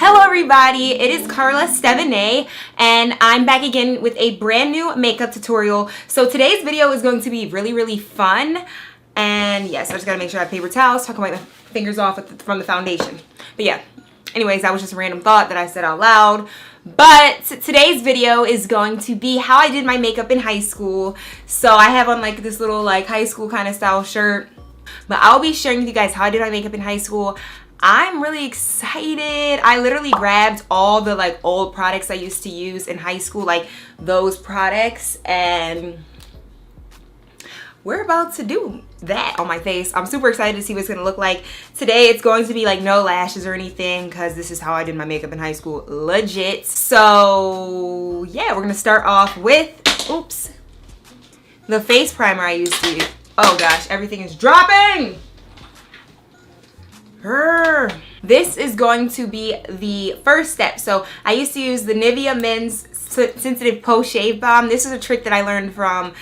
Hello everybody, it is Carla Stevenné and I'm back again with a brand new makeup tutorial. So today's video is going to be really fun, and yes, I just gotta make sure I have paper towels so I can wipe my fingers off from the foundation. But yeah, anyways, that was just a random thought that I said out loud. But today's video is going to be how I did my makeup in high school. So I have on like this little like high school kind of style shirt, but I'll be sharing with you guys how I did my makeup in high school. I'm really excited. I literally grabbed all the like old products I used to use in high school, like those products, and we're about to do that on my face. I'm super excited to see what it's gonna look like. Today it's going to be like no lashes or anything because this is how I did my makeup in high school, legit. So yeah, we're gonna start off with, oops, the face primer I used to use. Oh gosh, everything is dropping. This is going to be the first step. So I used to use the Nivea Men's Sensitive Post Shave Balm. This is a trick that I learned from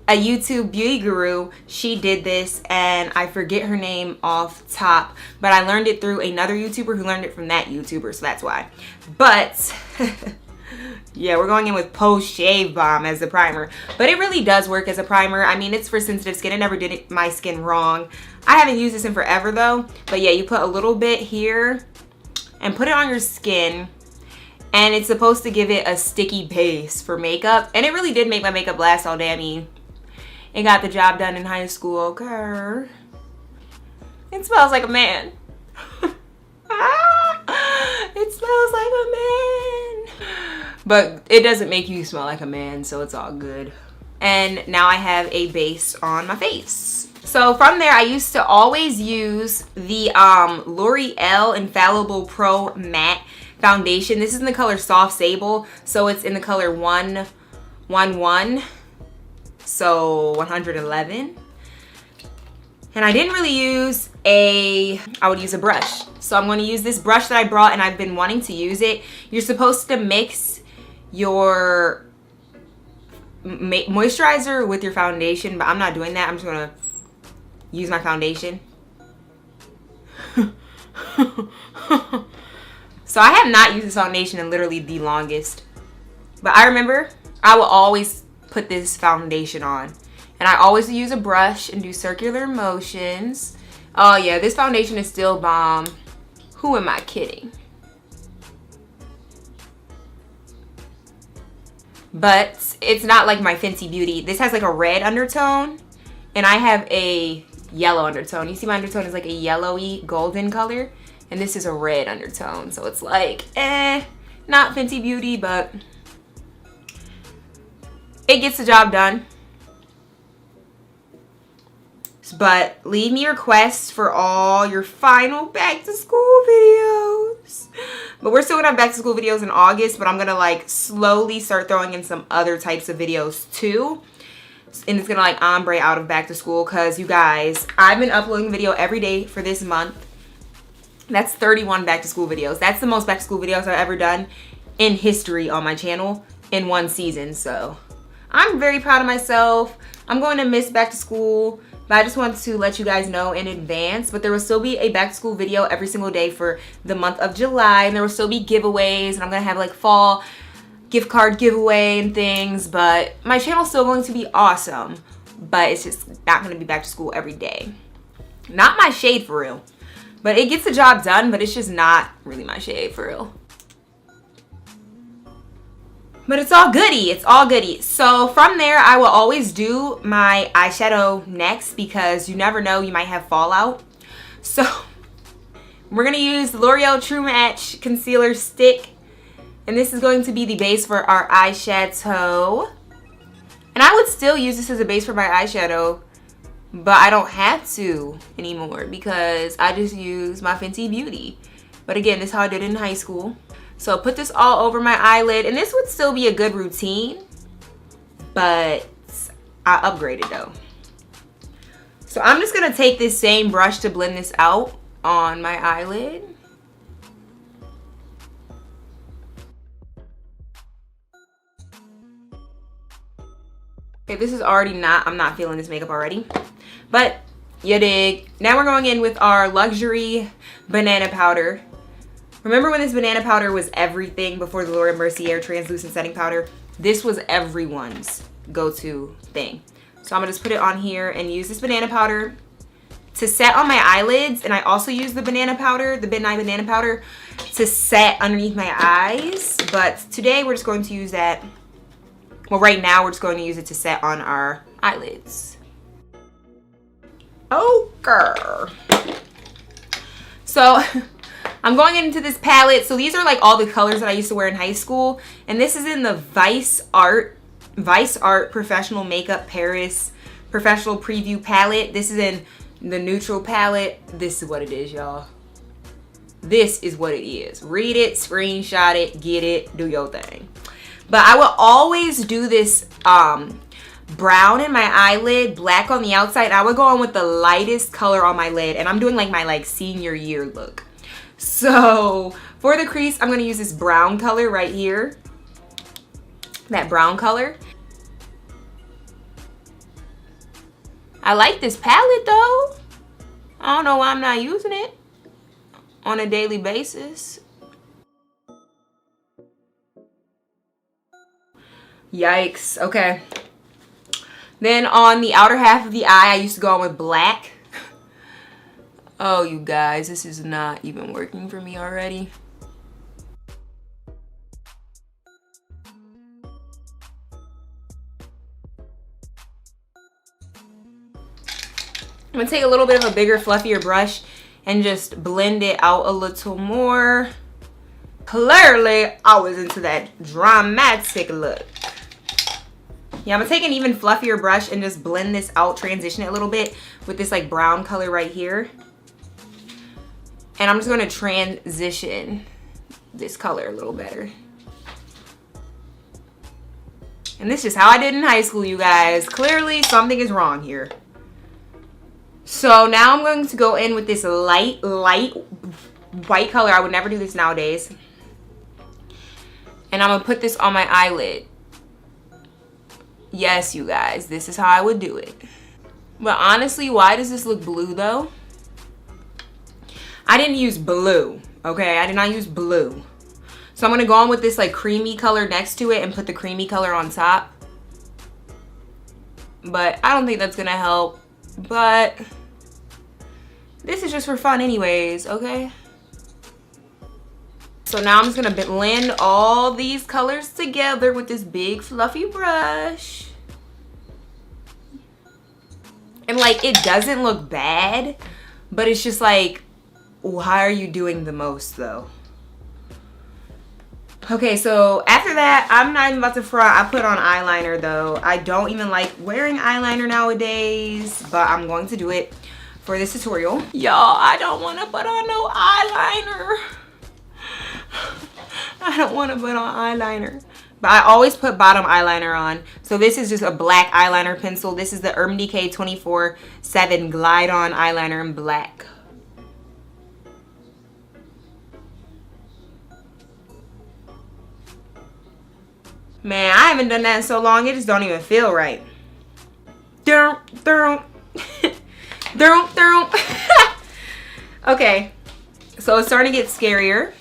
a YouTube beauty guru. She did this and I forget her name off top, but I learned it through another YouTuber who learned it from that YouTuber, so that's why. But yeah, we're going in with Post Shave Balm as the primer, but it really does work as a primer. I mean, it's for sensitive skin. It never did my skin wrong. I haven't used this in forever though, but yeah, you put a little bit here and put it on your skin, and it's supposed to give it a sticky base for makeup, and it really did make my makeup last all day. I mean, it got the job done in high school, okay? It smells like a man. It smells like a man. But it doesn't make you smell like a man, so it's all good. And now I have a base on my face. So from there, I used to always use the L'Oreal Infallible Pro Matte Foundation. This is in the color Soft Sable, so it's in the color 111. So 111. And I didn't really use I would use a brush. So I'm going to use this brush that I brought and I've been wanting to use it. You're supposed to mix your moisturizer with your foundation, but I'm not doing that. I'm just going to use my foundation. So I have not used this foundation in literally the longest. But I remember I will always put this foundation on, and I always use a brush and do circular motions. Oh yeah, this foundation is still bomb. Who am I kidding? But it's not like my Fenty Beauty. This has like a red undertone and I have a yellow undertone. You see my undertone is like a yellowy golden color, and this is a red undertone, so it's like not Fenty Beauty, but it gets the job done. But leave me requests for all your final back to school videos. But we're still gonna have back to school videos in August, but I'm gonna like slowly start throwing in some other types of videos too. And it's gonna like ombre out of back to school, because you guys, I've been uploading video every day for this month. That's 31 back to school videos. That's the most back to school videos I've ever done in history on my channel in one season. So I'm very proud of myself. I'm going to miss back to school, but I just want to let you guys know in advance. But there will still be a back to school video every single day for the month of July, and there will still be giveaways, and I'm gonna have like fall gift card giveaway and things. But my channel's still going to be awesome, but it's just not gonna be back to school every day. Not my shade for real, but it gets the job done, but it's just not really my shade for real. But it's all goody, it's all goody. So from there, I will always do my eyeshadow next, because you never know, you might have fallout. So we're gonna use the L'Oreal True Match Concealer Stick, and this is going to be the base for our eyeshadow. And I would still use this as a base for my eyeshadow, but I don't have to anymore because I just use my Fenty Beauty. But again, this is how I did it in high school. So put this all over my eyelid, and this would still be a good routine, but I upgraded though. So I'm just gonna take this same brush to blend this out on my eyelid. Okay, this is already I'm not feeling this makeup already, but you dig. Now we're going in with our luxury banana powder. Remember when this banana powder was everything before the Laura Mercier translucent setting powder? This was everyone's go-to thing. So I'm gonna just put it on here and use this banana powder to set on my eyelids. And I also use the banana powder, the Midnight Banana Powder, to set underneath my eyes. But today we're just going to use that. Well, right now we're just going to use it to set on our eyelids. Okay. So I'm going into this palette. So these are like all the colors that I used to wear in high school. And this is in the ViceArt Professional Makeup Paris Professional Preview Palette. This is in the neutral palette. This is what it is, y'all. This is what it is. Read it, screenshot it, get it, do your thing. But I will always do this brown in my eyelid, black on the outside. I would go on with the lightest color on my lid. And I'm doing like my senior year look. So for the crease, I'm going to use this brown color right here. That brown color. I like this palette though. I don't know why I'm not using it on a daily basis. Yikes. Okay. Then on the outer half of the eye, I used to go on with black. Oh, you guys, this is not even working for me already. I'm gonna take a little bit of a bigger, fluffier brush and just blend it out a little more. Clearly, I was into that dramatic look. Yeah, I'm gonna take an even fluffier brush and just blend this out, transition it a little bit with this like brown color right here. And I'm just gonna transition this color a little better. And this is how I did in high school, you guys. Clearly, something is wrong here. So now I'm going to go in with this light white color. I would never do this nowadays. And I'm gonna put this on my eyelid. Yes, you guys, this is how I would do it. But honestly, why does this look blue though? I didn't use blue, okay? I did not use blue. So I'm gonna go on with this like creamy color next to it and put the creamy color on top. But I don't think that's gonna help. But this is just for fun anyways, okay? So now I'm just gonna blend all these colors together with this big fluffy brush. And like, it doesn't look bad, but it's just like, why are you doing the most though? Okay, so after that, I'm not even about to front. I put on eyeliner though. I don't even like wearing eyeliner nowadays, but I'm going to do it for this tutorial. Y'all, I don't want to put on no eyeliner. I don't want to put on eyeliner. But I always put bottom eyeliner on. So this is just a black eyeliner pencil. This is the Urban Decay 24/7 Glide On eyeliner in black. Man, I haven't done that in so long, it just don't even feel right. Okay, so it's starting to get scarier,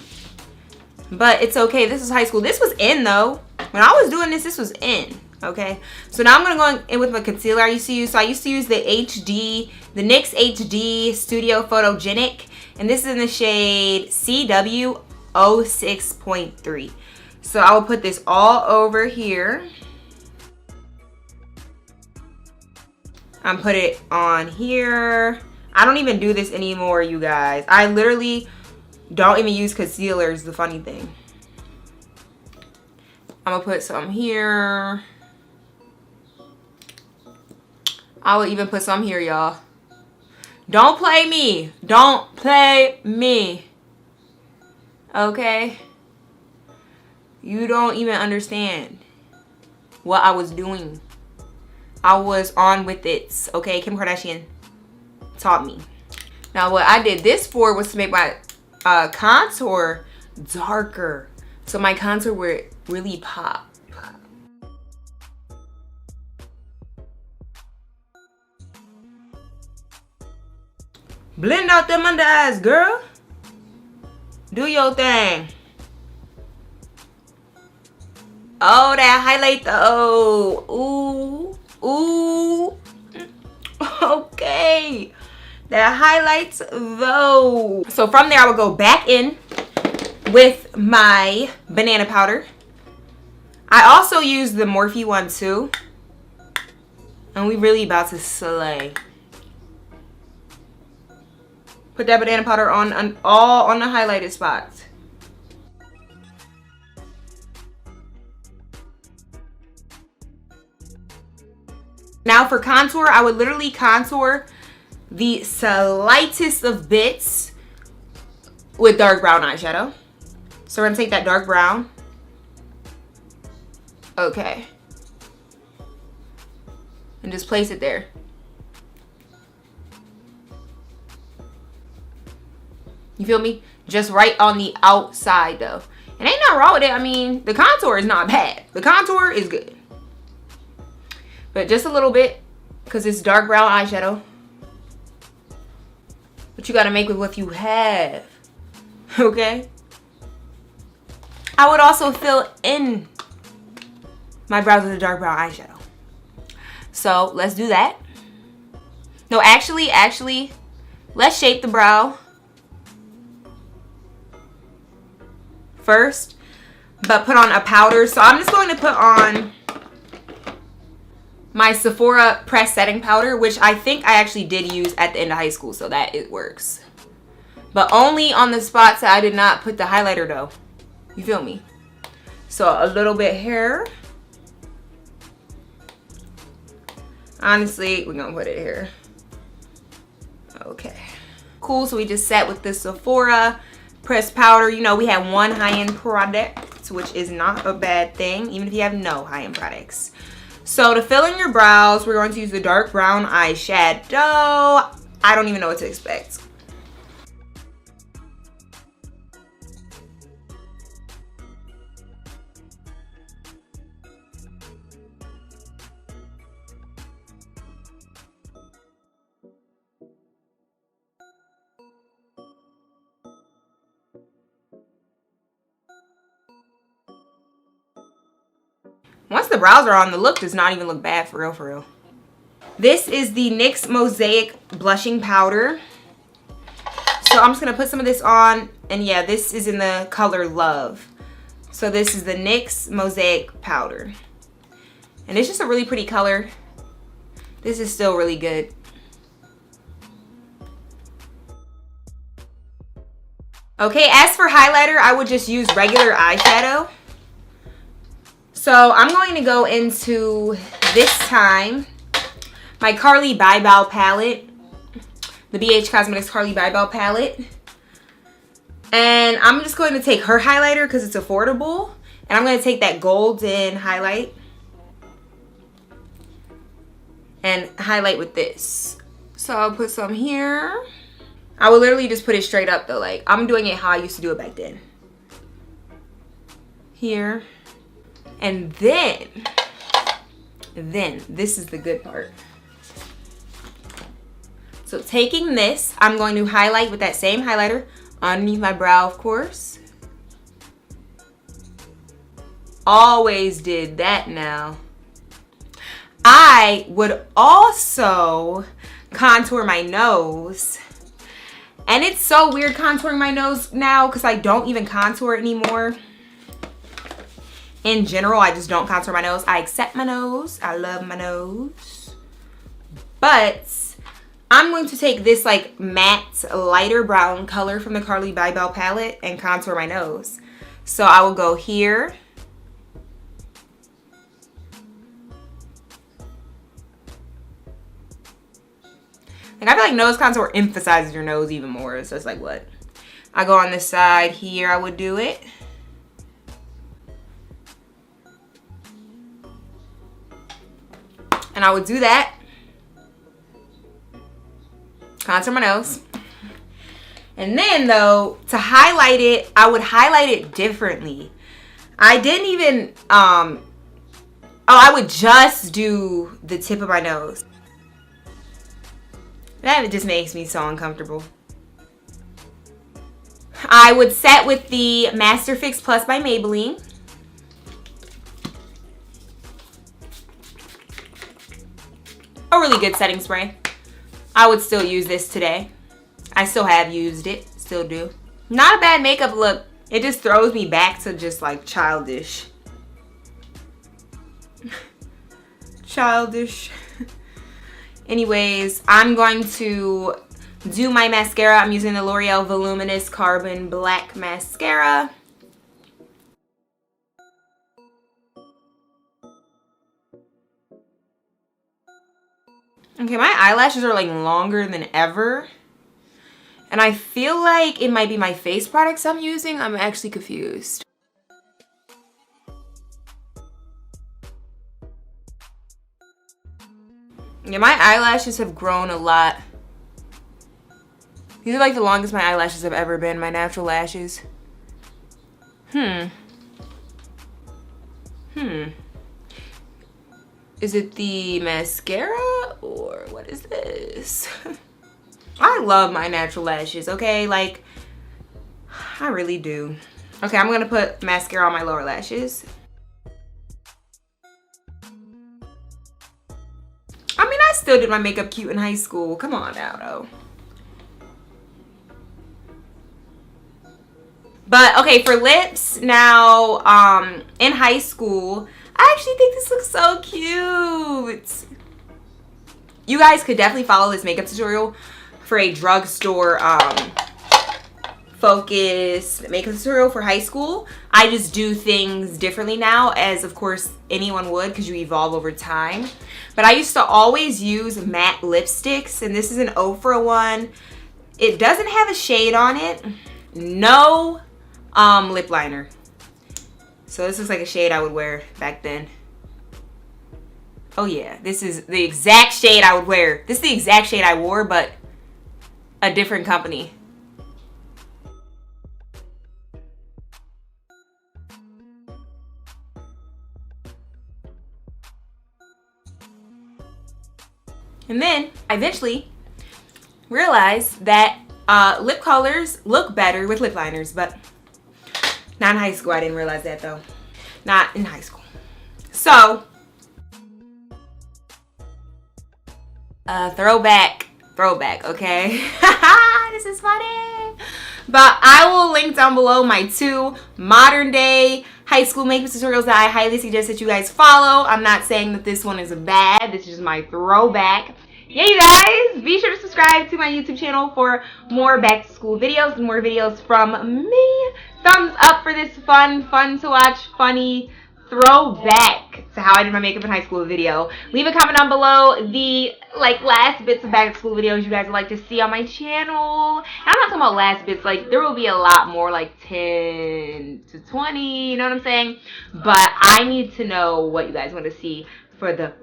but it's okay. This is high school. This was in though. When I was doing this, this was in. Okay, so now I'm gonna go in with my concealer I used to use. So I used to use the NYX HD Studio Photogenic, and this is in the shade CW 06.3. So I will put this all over here. I'm put it on here. I don't even do this anymore, you guys. I literally don't even use concealers, the funny thing. I'm gonna put some here. I will even put some here, y'all. Don't play me. Don't play me. Okay? You don't even understand what I was doing. I was on with it. Okay, Kim Kardashian taught me. Now what I did this for was to make my contour darker. So my contour would really pop. Blend out them under eyes, girl. Do your thing. Oh, that highlight though. Ooh. Ooh. Okay. That highlights though. So from there, I would go back in with my banana powder. I also use the Morphe one too. And we really about to slay. Put that banana powder on all on the highlighted spots. Now for contour, I would literally contour the slightest of bits with dark brown eyeshadow. So we're gonna take that dark brown. Okay. And just place it there. You feel me? Just right on the outside though. And ain't nothing wrong with it. I mean, the contour is not bad. The contour is good. But just a little bit, because it's dark brown eyeshadow. But you gotta make with what you have. Okay? I would also fill in my brows with a dark brown eyeshadow. So let's do that. No, actually, let's shape the brow first, but put on a powder. So I'm just going to put on my Sephora press setting powder, which I think I actually did use at the end of high school, so that it works. But only on the spots that I did not put the highlighter though. You feel me? So a little bit here. Honestly, we're gonna put it here. Okay. Cool, so we just set with the Sephora pressed powder. You know, we have one high-end product, which is not a bad thing, even if you have no high-end products. So to fill in your brows, we're going to use the dark brown eyeshadow. I don't even know what to expect. Once the brows are on, the look does not even look bad for real, for real. This is the NYX Mosaic Blushing Powder. So I'm just going to put some of this on. And yeah, this is in the color Love. So this is the NYX Mosaic Powder. And it's just a really pretty color. This is still really good. Okay, as for highlighter, I would just use regular eyeshadow. So I'm going to go into, this time, my Carly Bybao palette. The BH Cosmetics Carly Bybao palette. And I'm just going to take her highlighter because it's affordable. And I'm going to take that golden highlight. And highlight with this. So I'll put some here. I will literally just put it straight up though. Like, I'm doing it how I used to do it back then. Here. And then, this is the good part. So taking this, I'm going to highlight with that same highlighter underneath my brow, of course. Always did that now. I would also contour my nose. And it's so weird contouring my nose now because I don't even contour anymore. In general, I just don't contour my nose. I accept my nose. I love my nose. But I'm going to take this like matte lighter brown color from the Carly Bybao palette and contour my nose. So I will go here. Like, I feel like nose contour emphasizes your nose even more. So it's like what? I go on this side here, I would do it. And I would do that. Contour my nose. And then though, to highlight it, I would highlight it differently. I didn't even, I would just do the tip of my nose. That just makes me so uncomfortable. I would set with the Master Fix Plus by Maybelline. A really good setting spray. I would still use this today. I still have used it. Still do. Not a bad makeup look. It just throws me back to just like childish. Childish. Anyways, I'm going to do my mascara. I'm using the L'Oreal Voluminous Carbon Black Mascara. Okay, my eyelashes are like longer than ever. And I feel like it might be my face products I'm using. I'm actually confused. Yeah, my eyelashes have grown a lot. These are like the longest my eyelashes have ever been, my natural lashes. Is it the mascara or what is this? I love my natural lashes, okay? Like, I really do. Okay, I'm gonna put mascara on my lower lashes. I mean, I still did my makeup cute in high school. Come on now, though. But, okay, for lips, now, in high school, I actually think this looks so cute. You guys could definitely follow this makeup tutorial for a drugstore focused makeup tutorial for high school. I just do things differently now, as of course anyone would, because you evolve over time. But I used to always use matte lipsticks, and this is an 0 for 1. It doesn't have a shade on it. No lip liner. So this looks like a shade I would wear back then. Oh yeah, this is the exact shade I would wear. This is the exact shade I wore, but a different company. And then I eventually realized that lip colors look better with lip liners, but not in high school. I didn't realize that though. Not in high school. So, throwback, okay? This is funny. But I will link down below my 2 modern day high school makeup tutorials that I highly suggest that you guys follow. I'm not saying that this one is bad. This is just my throwback. Yeah, you guys, be sure to subscribe to my YouTube channel for more back to school videos and more videos from me. Thumbs up for this fun to watch, funny throwback to how I did my makeup in high school video. Leave a comment down below the last bits of back to school videos you guys would like to see on my channel. And I'm not talking about last bits, like there will be a lot more, like 10 to 20, you know what I'm saying? But I need to know what you guys want to see for the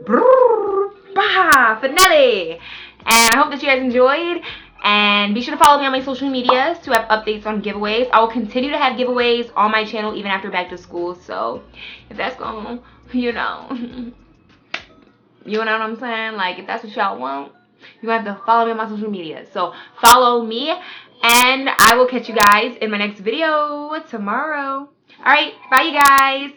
finale. And I hope that you guys enjoyed. And be sure to follow me on my social medias to have updates on giveaways. I will continue to have giveaways on my channel even after back to school. So if that's going on, you know what I'm saying? Like, if that's what y'all want, you have to follow me on my social media. So follow me, and I will catch you guys in my next video tomorrow. All right, bye, you guys.